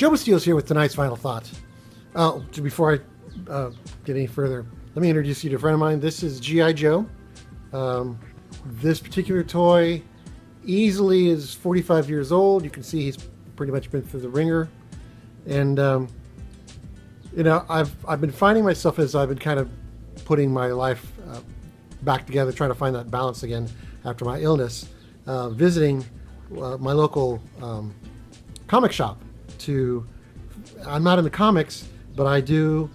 Joe Bastile's here with tonight's final thought. Before I get any further, let me introduce you to a friend of mine. This is G.I. Joe. This particular toy easily is 45 years old. You can see he's pretty much been through the ringer. And, I've been finding myself as I've been kind of putting my life back together, trying to find that balance again after my illness, visiting my local comic shop. I'm not in the comics, but I do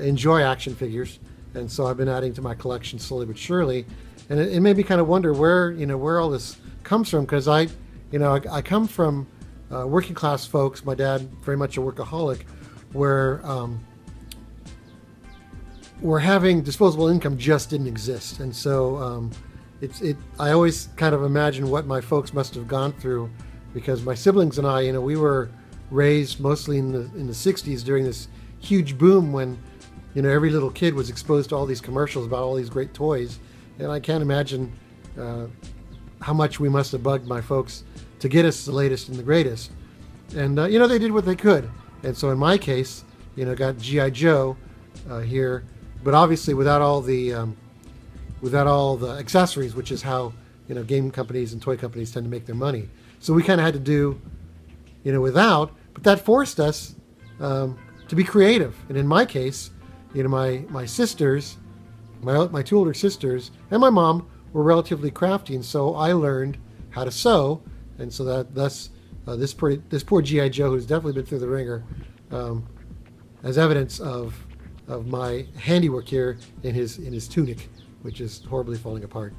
enjoy action figures, and so I've been adding to my collection slowly but surely. And it made me kind of wonder where all this comes from, because I come from working class folks. My dad, very much a workaholic, where having disposable income just didn't exist, and so I always kind of imagine what my folks must have gone through, because my siblings and I, we were raised mostly in the 60s during this huge boom when every little kid was exposed to all these commercials about all these great toys, and I can't imagine how much we must have bugged my folks to get us the latest and the greatest. And they did what they could, and so in my case, got G.I. Joe here, but obviously without all the accessories, which is how game companies and toy companies tend to make their money. So we kind of had to do without, but that forced us to be creative. And in my case, my sisters, my two older sisters, and my mom were relatively crafty, and so I learned how to sew, and so that thus this poor G.I. Joe, who's definitely been through the ringer, as evidence of my handiwork here in his tunic, which is horribly falling apart.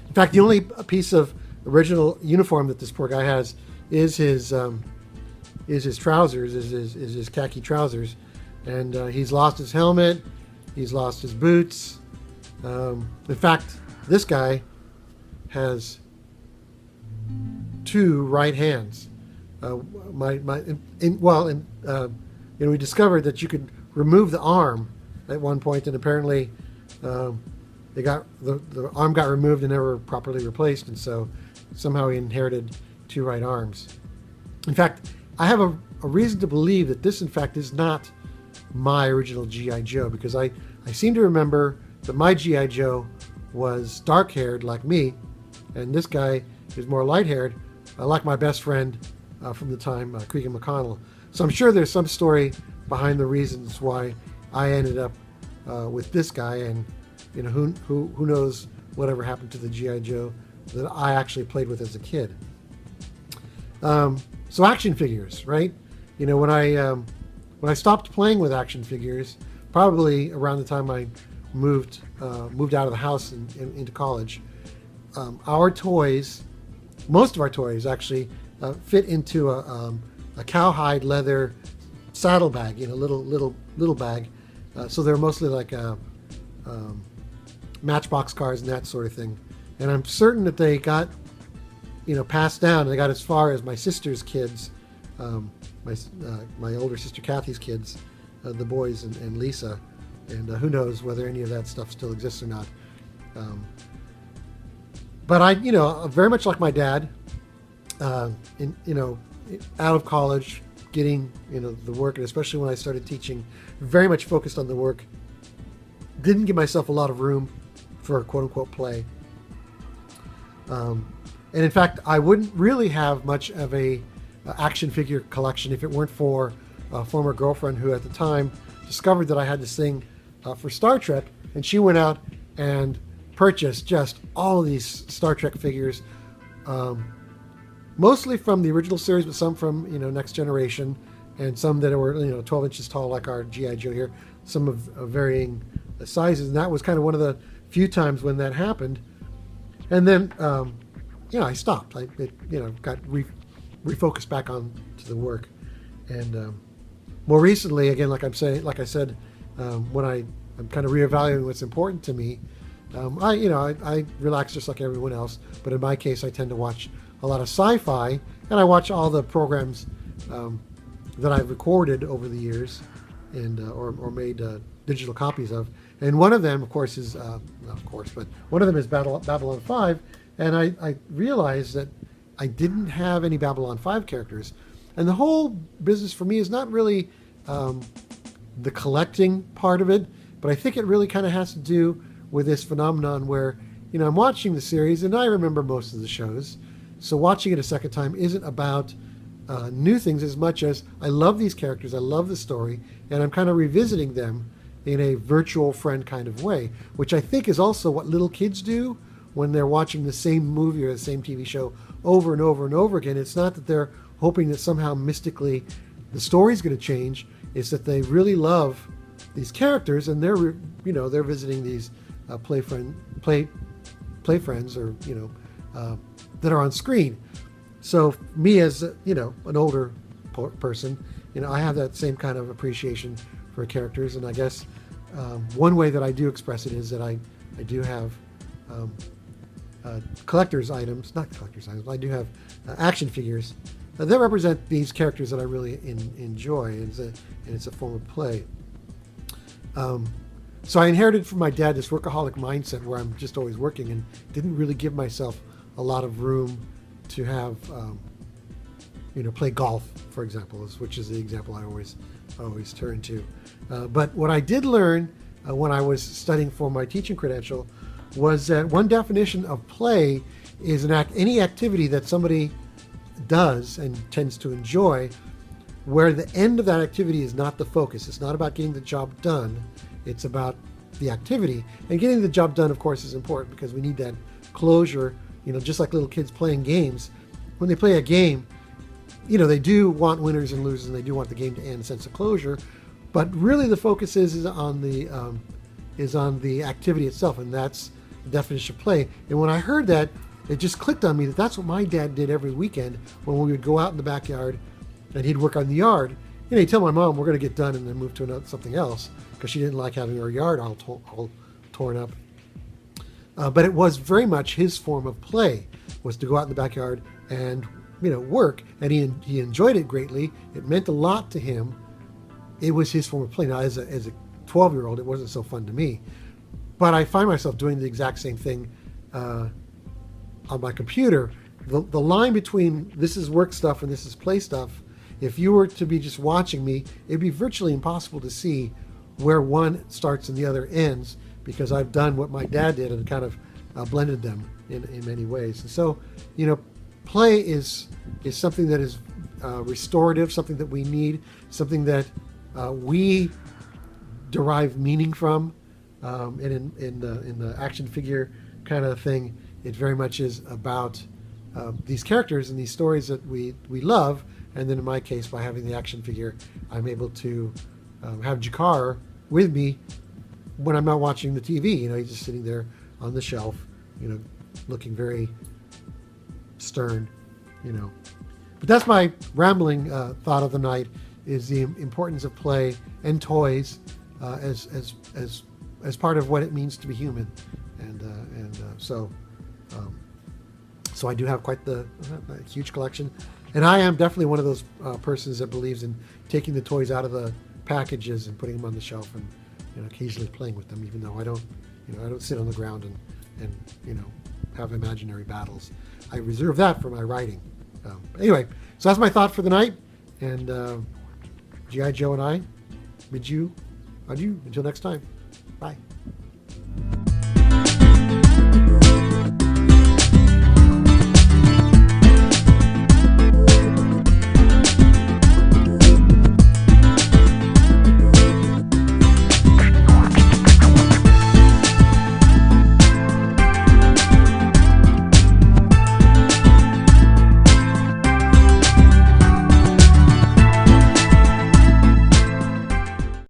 In fact, the only piece of original uniform that this poor guy has is his trousers, is his khaki trousers, and he's lost his helmet, he's lost his boots. In fact, this guy has two right hands. We discovered that you could remove the arm at one point, and apparently the arm got removed and never properly replaced, and so somehow he inherited two right arms. In fact, I have a reason to believe that this, in fact, is not my original G.I. Joe, because I seem to remember that my G.I. Joe was dark-haired like me, and this guy is more light-haired, like my best friend from the time, Cregan McConnell. So I'm sure there's some story behind the reasons why I ended up with this guy, and who knows whatever happened to the G.I. Joe that I actually played with as a kid. So action figures, right? When I stopped playing with action figures, probably around the time I moved out of the house and into college, most of our toys actually fit into a cowhide leather saddlebag, little bag. So they're mostly like Matchbox cars and that sort of thing. And I'm certain that they got passed down, and they got as far as my sister's kids, my older sister Kathy's kids, the boys and Lisa, and who knows whether any of that stuff still exists or not. But I, very much like my dad, out of college, getting the work, and especially when I started teaching, very much focused on the work. Didn't give myself a lot of room for quote unquote play. And in fact, I wouldn't really have much of a action figure collection if it weren't for a former girlfriend who at the time discovered that I had this thing for Star Trek, and she went out and purchased just all of these Star Trek figures, mostly from the original series, but some from Next Generation, and some that were 12 inches tall like our G.I. Joe here, some of varying sizes, and that was kind of one of the few times when that happened. And then I stopped. I got refocused back on to the work, and more recently, again, like I said, when I'm kind of reevaluating what's important to me, I relax just like everyone else. But in my case, I tend to watch a lot of sci-fi, and I watch all the programs that I've recorded over the years, and or made digital copies of. And one of them, of course, is one of them is Babylon 5. And I realized that I didn't have any Babylon 5 characters. And the whole business for me is not really the collecting part of it, but I think it really kind of has to do with this phenomenon where, I'm watching the series and I remember most of the shows. So watching it a second time isn't about new things as much as I love these characters, I love the story, and I'm kind of revisiting them in a virtual friend kind of way, which I think is also what little kids do when they're watching the same movie or the same TV show over and over and over again. It's not that they're hoping that somehow mystically the story's going to change. It's that they really love these characters and they're visiting these play friends or that are on screen. So me as an older person, I have that same kind of appreciation for characters, and I guess one way that I do express it is that I do have collector's items, not collector's items. I do have action figures that represent these characters that I really enjoy, and it's a form of play. So I inherited from my dad this workaholic mindset where I'm just always working and didn't really give myself a lot of room to have, play golf, for example, which is the example I always turn to. But what I did learn when I was studying for my teaching credential was that one definition of play is any activity that somebody does and tends to enjoy, where the end of that activity is not the focus. It's not about getting the job done. It's about the activity. And getting the job done, of course, is important because we need that closure. Just like little kids playing games. When they play a game, they do want winners and losers, and they do want the game to end, a sense of closure. But really, the focus is on the activity itself, and that's the definition of play. And when I heard that, it just clicked on me that that's what my dad did every weekend when we would go out in the backyard, and he'd work on the yard. He'd tell my mom we're going to get done and then move to something else because she didn't like having her yard all torn up. But it was very much his form of play, was to go out in the backyard and work, and he enjoyed it greatly. It meant a lot to him. It was his form of play. Now, as a 12-year-old, it wasn't so fun to me, but I find myself doing the exact same thing on my computer. The line between this is work stuff and this is play stuff, if you were to be just watching me, it'd be virtually impossible to see where one starts and the other ends, because I've done what my dad did and kind of blended them in many ways. And so, play is something that is restorative, something that we need, something that we derive meaning from. And in the action figure kind of thing, it very much is about these characters and these stories that we love. And then in my case, by having the action figure, I'm able to have Jakar with me when I'm not watching the TV. He's just sitting there on the shelf, looking very stern, But that's my rambling thought of the night, is the importance of play and toys as part of what it means to be human. So I do have quite a huge collection. And I am definitely one of those persons that believes in taking the toys out of the packages and putting them on the shelf and occasionally playing with them, even though I don't sit on the ground and have imaginary battles. I reserve that for my writing. Anyway, so that's my thought for the night. And G.I. Joe and I bid you adieu until next time. Bye.